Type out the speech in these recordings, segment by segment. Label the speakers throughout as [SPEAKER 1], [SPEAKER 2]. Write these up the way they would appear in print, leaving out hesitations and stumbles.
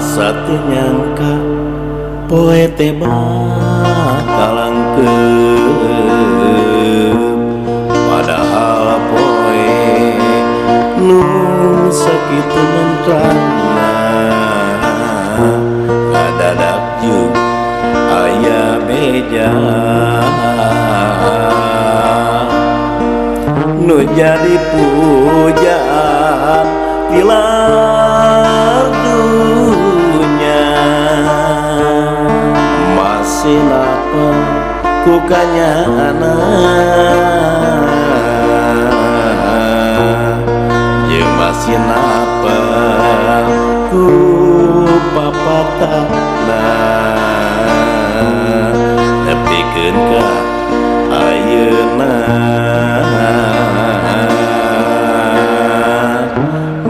[SPEAKER 1] Asa teu nyangka poe teh bakal langkeup, padahal poe nu sakitu mentrana ngadadak jeung aya beja nu jadi pujaan tilar dunya. Masih napa ku kanyana jeung masih napa ku papatana nepikeun ka ayeuna.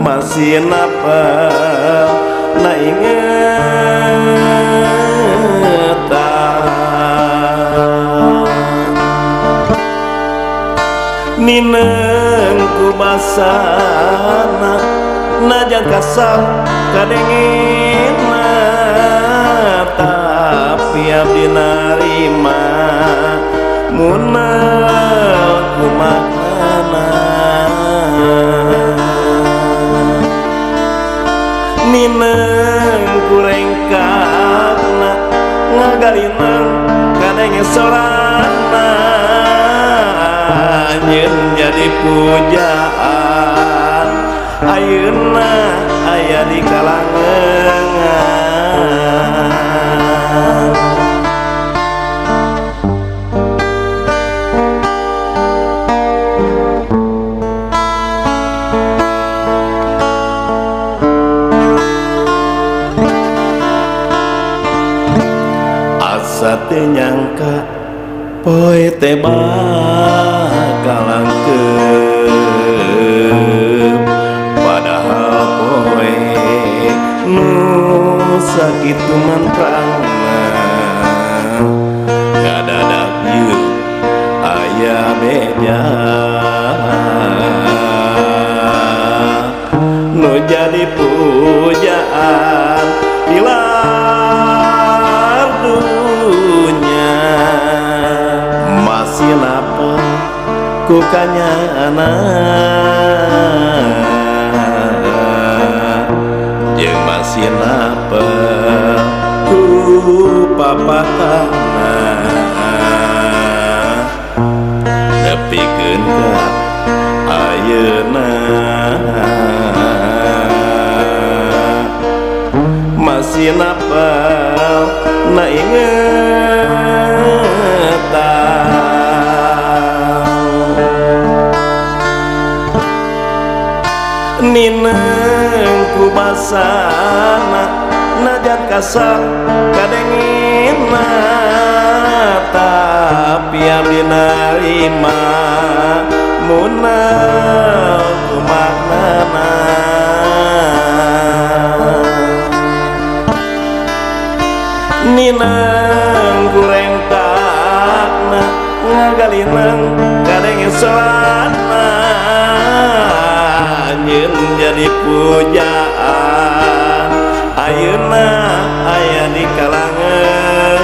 [SPEAKER 1] Masih napa na ingeutan nineng ku basana najan kasar kadengina, tapi abdi narima munal ku maknana. Nineng kurengkana ngagalinang kadenge sorana nyen jadi pujaan ayeuna aya di kalangan. Asa teu nyangka poe teh bakal langkeup, padahal poe nu sakitu mantrana ngadadak jeung aya beja nu jadi pujaan tilar dunya. Masih napa ku kanyana jeung masih napa ku papatana nepikeun ka ayeuna. Masih napa na ingeutan nineng ku basana najan kasar kadengina, tapi abdi narima munal ku maknana. Nineng kurengkana ngagalinang kadenge sorana nyen jadi pujaan ayeuna aya di kalangan.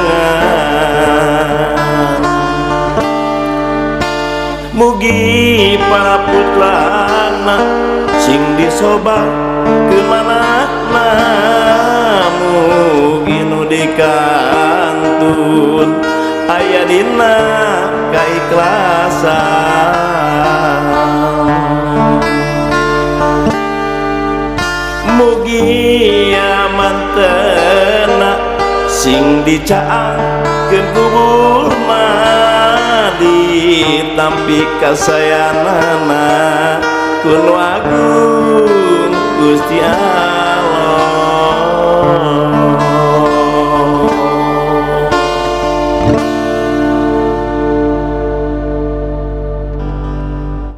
[SPEAKER 1] Mugi para putrana sing disobak kemanana, mugi nu dikantun aya dina kaikhlasan. Mugi amantena sing dicaangkeun kubur mah ditampi kasayanana